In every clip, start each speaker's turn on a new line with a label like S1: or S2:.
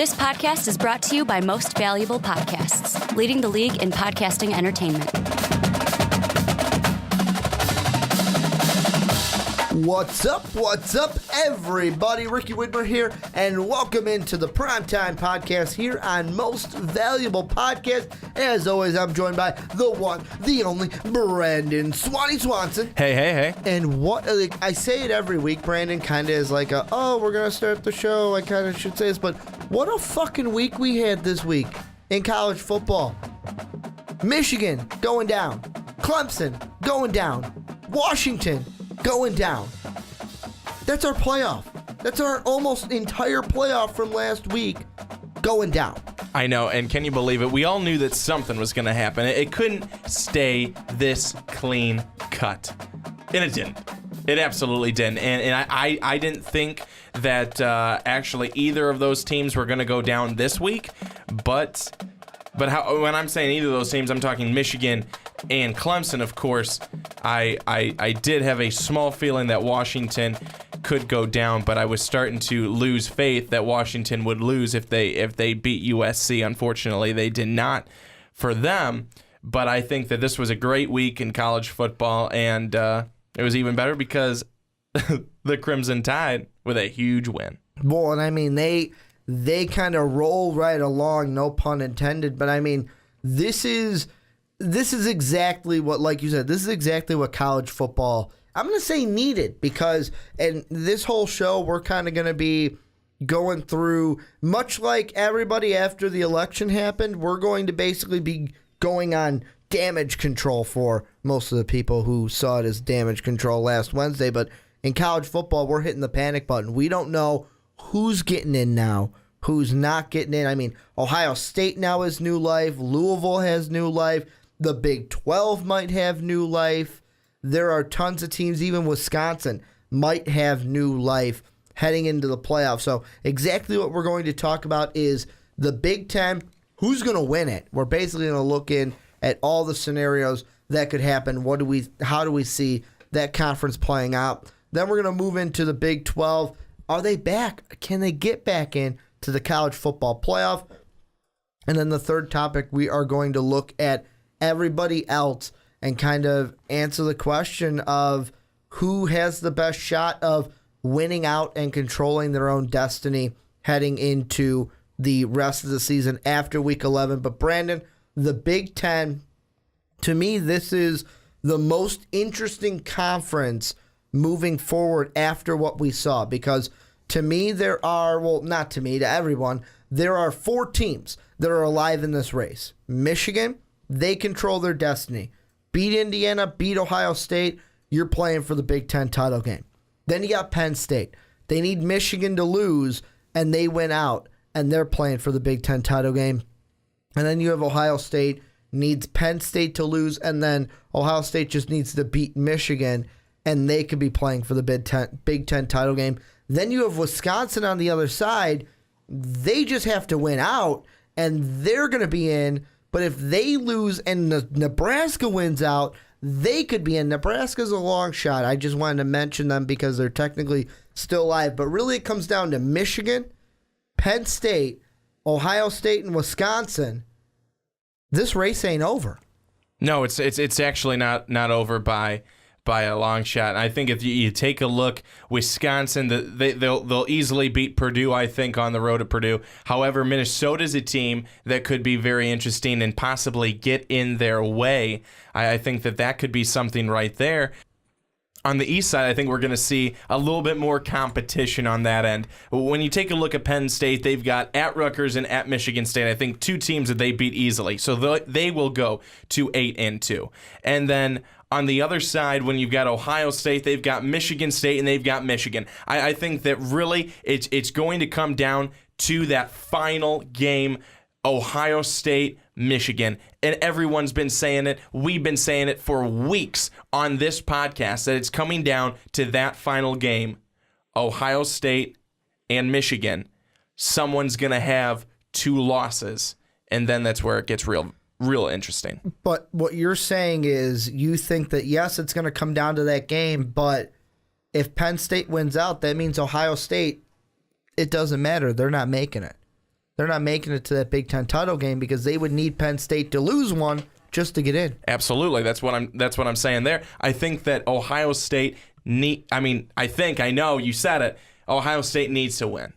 S1: This podcast is brought to you by Most Valuable Podcasts, leading the league in podcasting entertainment.
S2: What's up, everybody? Ricky Widmer here, and welcome into the Primetime Podcast here on Most Valuable Podcast. As always, I'm joined by the one, the only, Brandon Swanson.
S3: Hey.
S2: And what, like, I say it every week, Brandon, kind of is like we're going to start the show. I kind of should say this, but what a fucking week we had this week in college football. Michigan going down. Clemson going down. Washington going down. That's our playoff. That's our almost entire playoff from last week going down.
S3: I know, and can you believe it? We all knew that something was going to happen. It couldn't stay this clean cut. And it didn't. It absolutely didn't. And I didn't think that actually either of those teams were going to go down this week. But when I'm saying either of those teams, I'm talking Michigan and Clemson, of course. I did have a small feeling that Washington could go down, but I was starting to lose faith that Washington would lose if they beat USC. Unfortunately, they did not for them. But I think that this was a great week in college football, and it was even better because the Crimson Tide with a huge win.
S2: Well, and I mean, they kind of roll right along, no pun intended, but I mean, this is exactly what, like you said, this is exactly what college football, I'm going to say, needed, because, and this whole show, we're kind of going to be going through, much like everybody after the election happened, we're going to basically be going on damage control for most of the people who saw it as damage control last Wednesday. But in college football, we're hitting the panic button. We don't know who's getting in now, who's not getting in. I mean, Ohio State now has new life. Louisville has new life. The Big 12 might have new life. There are tons of teams, even Wisconsin, might have new life heading into the playoffs. So exactly what we're going to talk about is the Big Ten. Who's going to win it? We're basically going to look in at all the scenarios that could happen. How do we see that conference playing out? Then we're going to move into the Big 12. Are they back? Can they get back in to the college football playoff? And then the third topic, we are going to look at everybody else and kind of answer the question of who has the best shot of winning out and controlling their own destiny heading into the rest of the season after Week 11. But Brandon, the Big Ten, to me, this is the most interesting conference moving forward after what we saw, because to me there are, well, not to me, to everyone, there are four teams that are alive in this race. Michigan, they control their destiny. Beat Indiana, beat Ohio State, you're playing for the Big Ten title game. Then you got Penn State. They need Michigan to lose, and they win out, and they're playing for the Big Ten title game. And then you have Ohio State, needs Penn State to lose, and then Ohio State just needs to beat Michigan, and they could be playing for the Big Ten title game. Then you have Wisconsin on the other side. They just have to win out, and they're going to be in. But if they lose and Nebraska wins out, they could be in. Nebraska's a long shot. I just wanted to mention them because they're technically still alive. But really it comes down to Michigan, Penn State, Ohio State, and Wisconsin. This race ain't over.
S3: No, it's actually not over by a long shot. I think if you take a look, Wisconsin, they'll easily beat Purdue, I think, on the road to Purdue. However, Minnesota's a team that could be very interesting and possibly get in their way. I think that could be something right there. On the east side, I think we're going to see a little bit more competition on that end. When you take a look at Penn State, they've got at Rutgers and at Michigan State, I think, two teams that they beat easily. So they will go to 8-2. And then on the other side, when you've got Ohio State, they've got Michigan State, and they've got Michigan. I think that really it's going to come down to that final game, Ohio State, Michigan. And everyone's been saying it. We've been saying it for weeks on this podcast that it's coming down to that final game, Ohio State and Michigan. Someone's going to have two losses, and then that's where it gets real interesting.
S2: But what you're saying is you think that, yes, it's going to come down to that game, but if Penn State wins out, that means Ohio State, it doesn't matter. They're not making it. They're not making it to that Big Ten title game because they would need Penn State to lose one just to get in.
S3: Absolutely. That's what I'm saying there. I think that Ohio State I know you said it. Ohio State needs to win.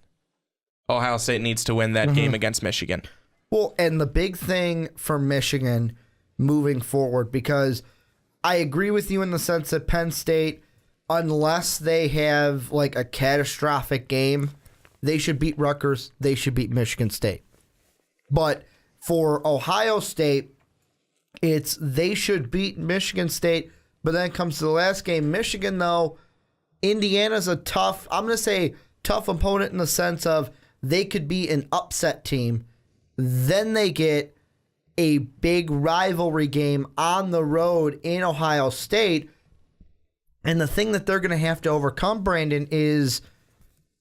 S3: Ohio State needs to win that game against Michigan.
S2: Well, and the big thing for Michigan moving forward, because I agree with you in the sense that Penn State, unless they have like a catastrophic game, they should beat Rutgers, they should beat Michigan State. But for Ohio State, it's they should beat Michigan State, but then it comes to the last game. Michigan, though, Indiana's a tough opponent in the sense of they could be an upset team. Then they get a big rivalry game on the road in Ohio State. And the thing that they're going to have to overcome, Brandon, is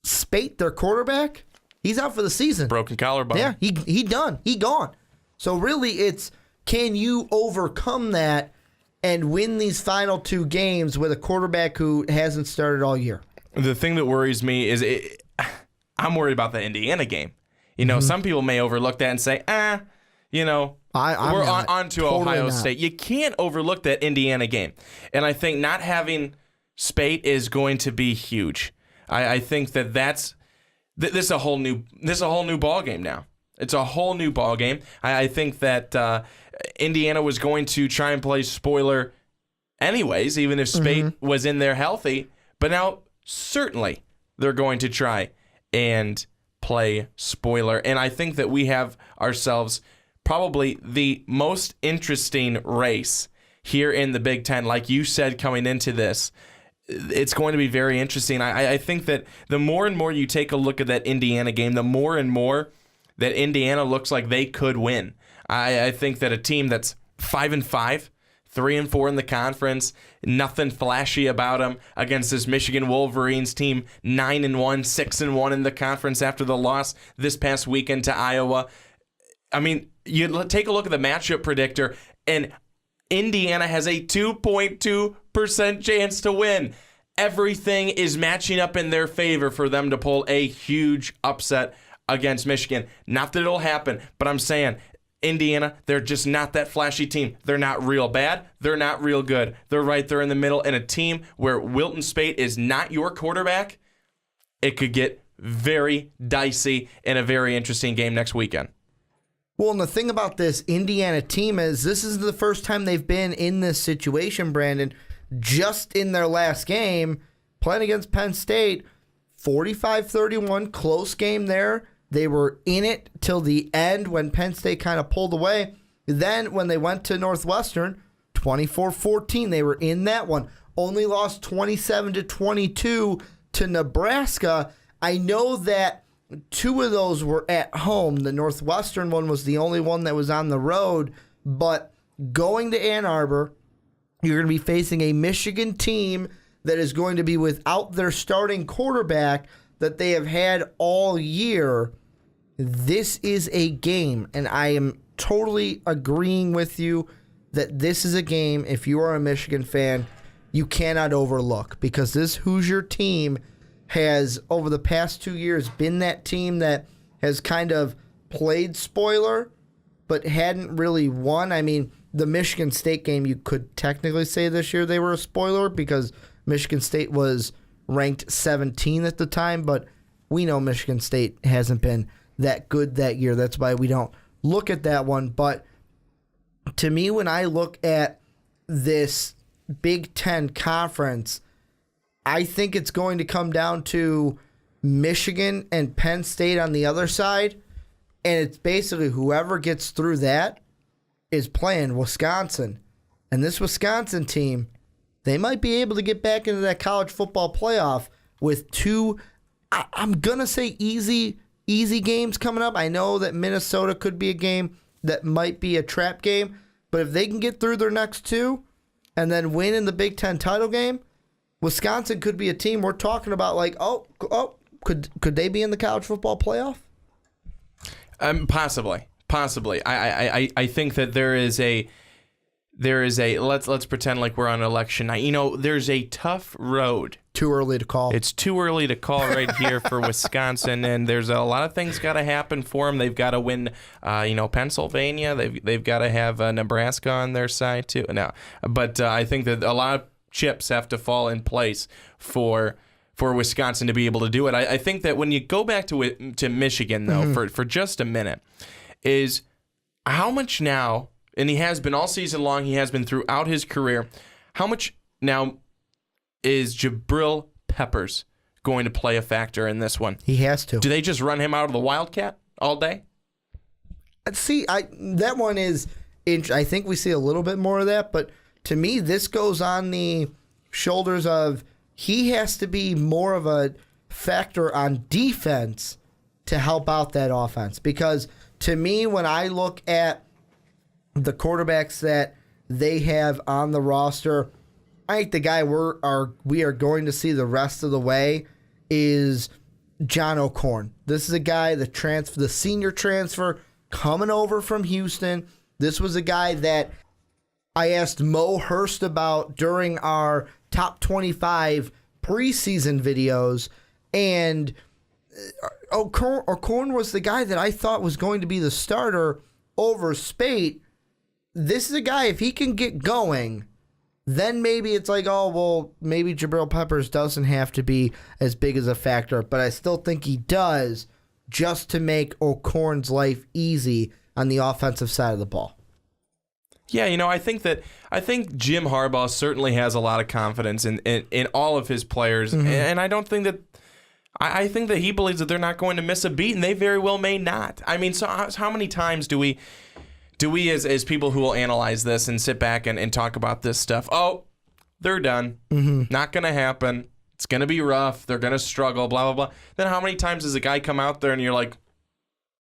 S2: Spate, their quarterback. He's out for the season.
S3: Broken collarbone.
S2: Yeah, he done. He gone. So really it's, can you overcome that and win these final two games with a quarterback who hasn't started all year?
S3: The thing that worries me is I'm worried about the Indiana game. You know, some people may overlook that and say, we're on to Ohio State. You can't overlook that Indiana game. And I think not having Spate is going to be huge. I think this is a whole new ball game now. It's a whole new ball game. I think that Indiana was going to try and play spoiler anyways, even if Spate was in there healthy. But now certainly they're going to try and play spoiler. And I think that we have ourselves probably the most interesting race here in the Big Ten. Like you said, coming into this, it's going to be very interesting. I think that the more and more you take a look at that Indiana game, the more and more that Indiana looks like they could win. I think that a team that's 5-5, 3-4 in the conference, nothing flashy about them against this Michigan Wolverines team, 9-1, 6-1 in the conference after the loss this past weekend to Iowa. I mean, you take a look at the matchup predictor, and Indiana has a 2.2% chance to win. Everything is matching up in their favor for them to pull a huge upset against Michigan. Not that it'll happen, but I'm saying Indiana, they're just not that flashy team. They're not real bad. They're not real good. They're right there in the middle. And a team where Wilton Spate is not your quarterback, it could get very dicey in a very interesting game next weekend.
S2: Well, and the thing about this Indiana team is this is the first time they've been in this situation, Brandon. Just in their last game, playing against Penn State, 45-31, close game there. They were in it till the end when Penn State kind of pulled away. Then when they went to Northwestern, 24-14, they were in that one. Only lost 27-22 to Nebraska. I know that two of those were at home. The Northwestern one was the only one that was on the road. But going to Ann Arbor, you're going to be facing a Michigan team that is going to be without their starting quarterback that they have had all year. This is a game, and I am totally agreeing with you that this is a game, if you are a Michigan fan, you cannot overlook, because this Hoosier team has, over the past 2 years, been that team that has kind of played spoiler, but hadn't really won. I mean, the Michigan State game, you could technically say this year they were a spoiler because Michigan State was ranked 17 at the time, but we know Michigan State hasn't been that good that year. That's why we don't look at that one. But to me, when I look at this Big Ten conference, I think it's going to come down to Michigan and Penn State on the other side, and it's basically whoever gets through that is playing Wisconsin. And this Wisconsin team, they might be able to get back into that college football playoff with two, I'm going to say easy games coming up. I know that Minnesota could be a game that might be a trap game, but if they can get through their next two and then win in the Big Ten title game, Wisconsin could be a team we're talking about like, could they be in the college football playoff?
S3: Possibly. I think that there is a let's pretend like we're on election night. You know, there's a tough road
S2: too early to call.
S3: It's too early to call right here for Wisconsin, and there's a lot of things got to happen for them. They've got to win, Pennsylvania. They've got to have Nebraska on their side too. No, but I think that a lot of chips have to fall in place for Wisconsin to be able to do it. I think that when you go back to Michigan though, for just a minute, is how much now, and he has been all season long. He has been throughout his career. How much now is Jabril Peppers going to play a factor in this one?
S2: He has to.
S3: Do they just run him out of the Wildcat all day?
S2: See, that one is. I think we see a little bit more of that, but to me, this goes on the shoulders of he has to be more of a factor on defense to help out that offense. Because to me, when I look at the quarterbacks that they have on the roster, I think the guy we are going to see the rest of the way is John O'Korn. This is a guy, the senior transfer coming over from Houston. This was a guy that I asked Mo Hurst about during our top 25 preseason videos, and O'Korn was the guy that I thought was going to be the starter over Spate. This is a guy, if he can get going, then maybe it's like, oh, well, maybe Jabril Peppers doesn't have to be as big as a factor, but I still think he does, just to make O'Korn's life easy on the offensive side of the ball.
S3: Yeah, I think Jim Harbaugh certainly has a lot of confidence in all of his players, and I don't think that. I think that he believes that they're not going to miss a beat, and they very well may not. I mean, so how many times do we as people who will analyze this and sit back and talk about this stuff? Oh, they're done. Not going to happen. It's going to be rough. They're going to struggle, blah, blah, blah. Then how many times does a guy come out there and you're like,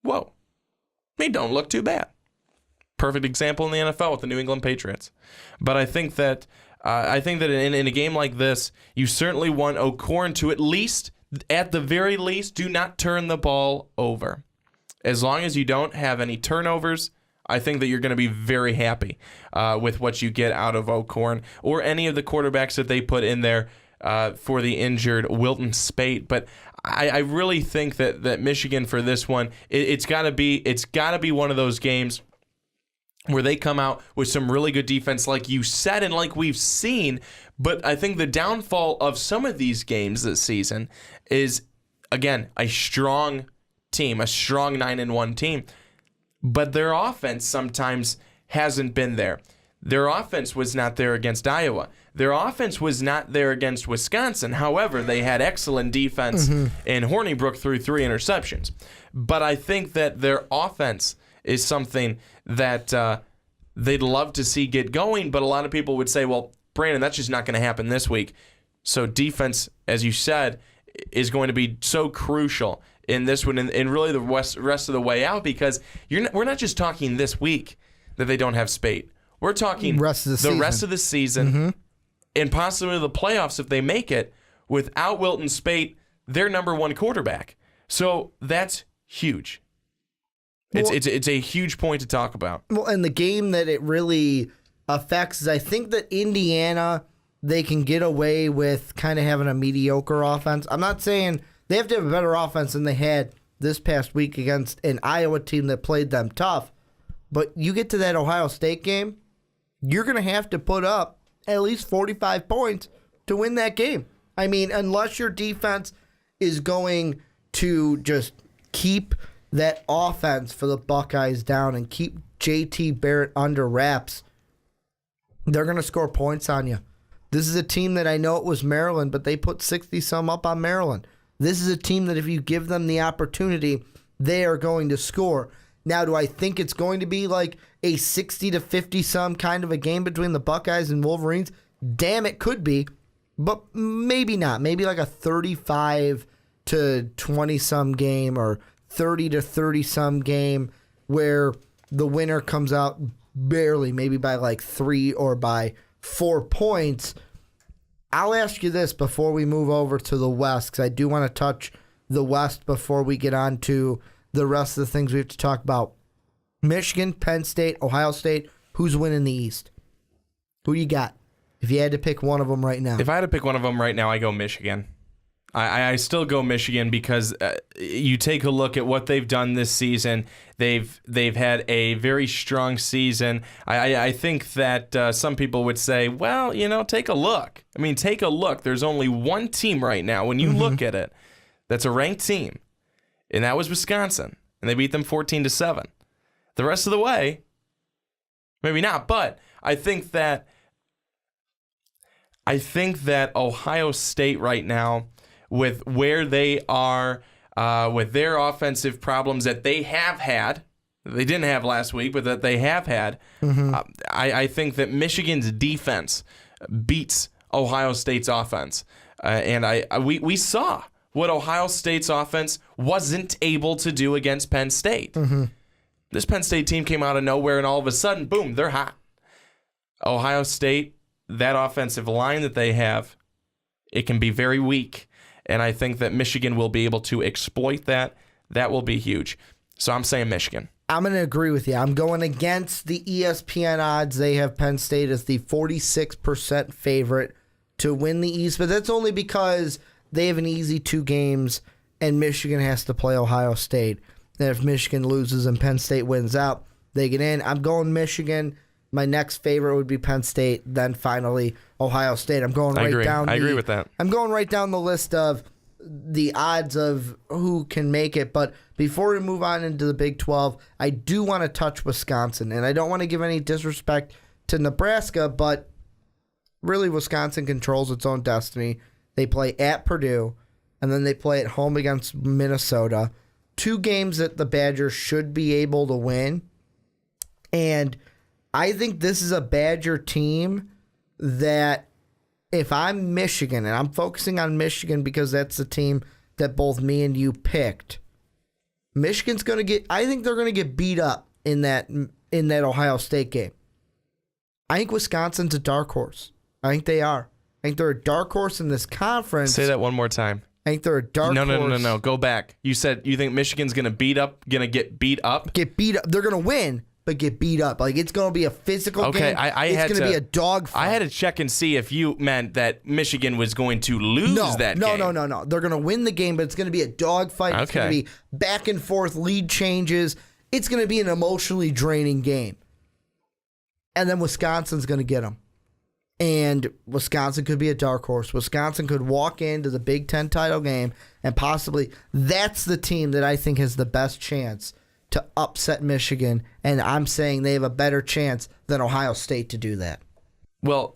S3: whoa, they don't look too bad. Perfect example in the NFL with the New England Patriots. But I think that in a game like this, you certainly want O'Korn to at the very least, do not turn the ball over. As long as you don't have any turnovers, I think that you're going to be very happy with what you get out of O'Korn or any of the quarterbacks that they put in there for the injured Wilton Spate. But I really think that Michigan for this one, it's got to be one of those games where they come out with some really good defense, like you said, and like we've seen. But I think the downfall of some of these games this season is, again, a strong team, a strong 9-1 team. But their offense sometimes hasn't been there. Their offense was not there against Iowa. Their offense was not there against Wisconsin. However, they had excellent defense, and Hornibrook threw 3 interceptions. But I think that their offense is something that they'd love to see get going, but a lot of people would say, well, Brandon, that's just not going to happen this week. So defense, as you said, is going to be so crucial in this one and really the rest of the way out, because we're not just talking this week that they don't have Spate. We're talking the rest of the season and possibly the playoffs if they make it without Wilton Spate, their number one quarterback. So that's huge. It's a huge point to talk about. Well,
S2: and the game that it really affects is I think that Indiana, they can get away with kind of having a mediocre offense. I'm not saying they have to have a better offense than they had this past week against an Iowa team that played them tough. But you get to that Ohio State game, you're going to have to put up at least 45 points to win that game. I mean, unless your defense is going to just keep that offense for the Buckeyes down and keep JT Barrett under wraps, they're going to score points on you. This is a team that I know it was Maryland, but they put 60-some up on Maryland. This is a team that if you give them the opportunity, they are going to score. Now, do I think it's going to be like a 60 to 50-some kind of a game between the Buckeyes and Wolverines? Damn, it could be, but maybe not. Maybe like a 35 to 20-some game or 30 to 30-some game where the winner comes out barely, maybe by like 3 or by 4 points. I'll ask you this before we move over to the West, because I do want to touch the West before we get on to the rest of the things we have to talk about. Michigan, Penn State, Ohio State, who's winning the East? Who you got? If you had to pick one of them right now.
S3: If I had to pick one of them right now, I go Michigan. I still go Michigan because you take a look at what they've done this season. They've had a very strong season. I think that some people would say, well, take a look. I mean, take a look. There's only one team right now, when you look at it, that's a ranked team, and that was Wisconsin, and they beat them 14-7. The rest of the way, maybe not, but I think that Ohio State right now, with where they are, with their offensive problems that they have had, they didn't have last week, but that they have had, I think that Michigan's defense beats Ohio State's offense. And we saw what Ohio State's offense wasn't able to do against Penn State. This Penn State team came out of nowhere, and all of a sudden, boom, they're hot. Ohio State, that offensive line that they have, it can be very weak. And I think that Michigan will be able to exploit that. That will be huge. So I'm saying Michigan.
S2: I'm going to agree with you. I'm going against the ESPN odds. They have Penn State as the 46% favorite to win the East, but that's only because they have an easy 2 games and Michigan has to play Ohio State. And if Michigan loses and Penn State wins out, they get in. I'm going Michigan. My next favorite would be Penn State, then finally Ohio State. I'm going right down.
S3: I agree with that.
S2: I'm going right down the list of the odds of who can make it. But before we move on into the Big 12, I do want to touch Wisconsin, and I don't want to give any disrespect to Nebraska, but really Wisconsin controls its own destiny. They play at Purdue, and then they play at home against Minnesota. 2 games that the Badgers should be able to win, and I think this is a Badger team that if I'm Michigan, and I'm focusing on Michigan because that's the team that both me and you picked, Michigan's going to get, I think they're going to get beat up in that Ohio State game. I think Wisconsin's a dark horse. I think they are. I think they're a dark horse in this conference.
S3: Say that one more time.
S2: I think they're a dark horse.
S3: No. Go back. You said you think Michigan's going to get beat up?
S2: Get beat up. They're going to win, but get beat up. Like, it's going to be a physical game. It's going to be a dogfight.
S3: I had to check and see if you meant that Michigan was going to lose that game.
S2: No. They're going to win the game, but it's going to be a dogfight. It's going to be back and forth, lead changes. It's going to be an emotionally draining game. And then Wisconsin's going to get them. And Wisconsin could be a dark horse. Wisconsin could walk into the Big Ten title game, and possibly that's the team that I think has the best chance to upset Michigan, and I'm saying they have a better chance than Ohio State to do that.
S3: Well,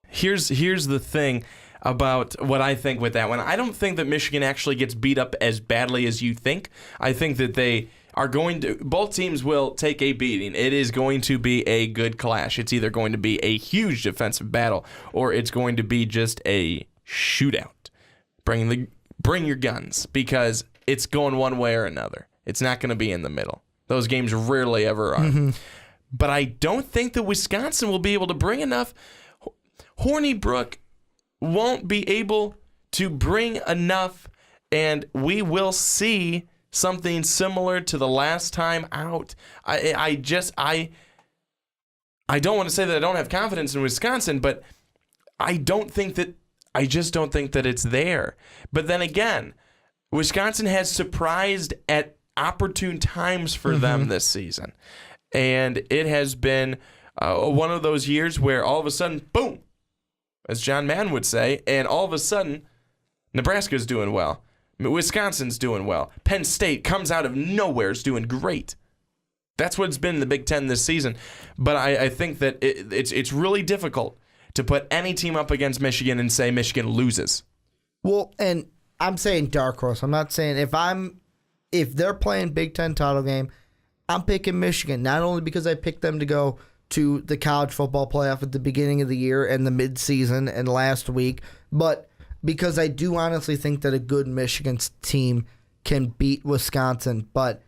S3: here's the thing about what I think with that one. I don't think that Michigan actually gets beat up as badly as you think. I think that they are going to, both teams will take a beating. It is going to be a good clash. It's either going to be a huge defensive battle or it's going to be just a shootout. Bring your guns, because it's going one way or another. It's not going to be in the middle. Those games rarely ever are. But I don't think that Wisconsin will be able to bring enough. Hornibrook won't be able to bring enough, and we will see something similar to the last time out. I don't want to say that I don't have confidence in Wisconsin, but I just don't think that it's there. But then again, Wisconsin has surprised at opportune times for them this season. And it has been one of those years where all of a sudden, boom, as John Madden would say, and all of a sudden, Nebraska's doing well. Wisconsin's doing well. Penn State comes out of nowhere, is doing great. That's what it's been in the Big Ten this season. But I think that it's really difficult to put any team up against Michigan and say Michigan loses.
S2: Well, and I'm saying dark horse. I'm not saying if they're playing Big Ten title game, I'm picking Michigan, not only because I picked them to go to the college football playoff at the beginning of the year and the midseason and last week, but because I do honestly think that a good Michigan team can beat Wisconsin. But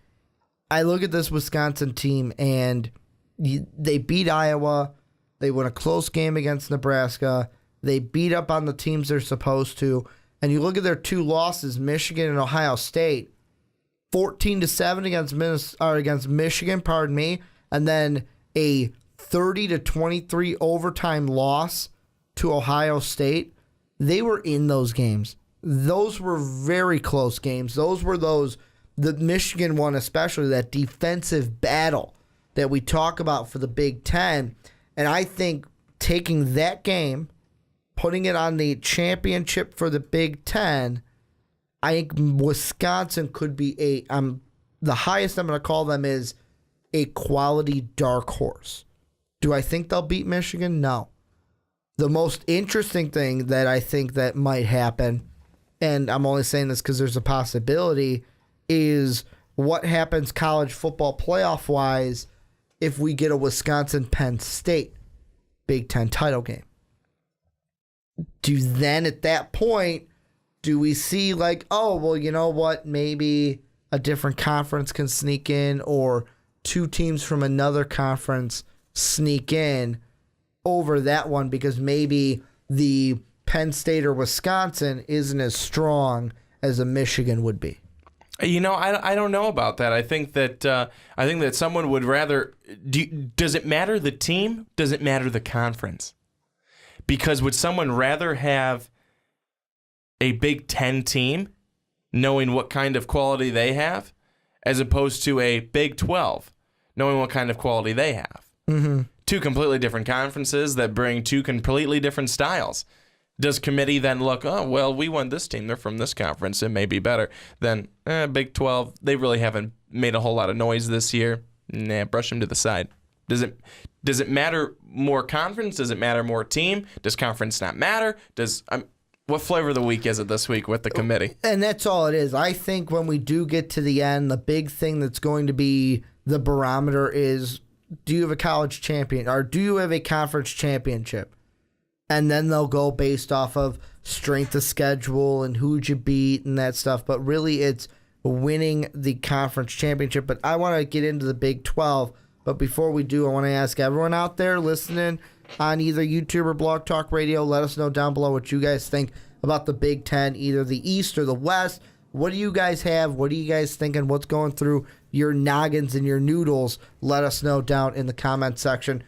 S2: I look at this Wisconsin team, and they beat Iowa. They won a close game against Nebraska. They beat up on the teams they're supposed to. And you look at their 2 losses, Michigan and Ohio State, 14-7 against Michigan, and then a 30-23 overtime loss to Ohio State, they were in those games. Those were very close games. Those were the Michigan one especially, that defensive battle that we talk about for the Big Ten. And I think taking that game, putting it on the championship for the Big Ten, I think Wisconsin could be the highest I'm going to call them is a quality dark horse. Do I think they'll beat Michigan? No. The most interesting thing that I think that might happen, and I'm only saying this because there's a possibility, is what happens college football playoff-wise if we get a Wisconsin-Penn State Big Ten title game. At that point, do we see like, oh, well, you know what, maybe a different conference can sneak in, or two teams from another conference sneak in over that one because maybe the Penn State or Wisconsin isn't as strong as a Michigan would be?
S3: I don't know about that. I think that someone would rather. Does it matter the team? Does it matter the conference? Because would someone rather have a Big Ten team, knowing what kind of quality they have, as opposed to a Big 12, knowing what kind of quality they have?
S2: Mm-hmm.
S3: Two completely different conferences that bring two completely different styles. Does committee then look, oh, well, we won this team, they're from this conference, it may be better than Big 12. They really haven't made a whole lot of noise this year. Nah, brush them to the side. Does it matter more conference? Does it matter more team? Does conference not matter? What flavor of the week is it this week with the committee?
S2: And that's all it is. I think when we do get to the end, the big thing that's going to be the barometer is, do you have a college champion or do you have a conference championship? And then they'll go based off of strength of schedule and who'd you beat and that stuff. But really, it's winning the conference championship. But I want to get into the Big 12. But before we do, I want to ask everyone out there listening on either YouTube or Blog Talk Radio, let us know down below what you guys think about the Big Ten, either the East or the West. What do you guys have? What are you guys thinking? What's going through your noggins and your noodles? Let us know down in the comment section.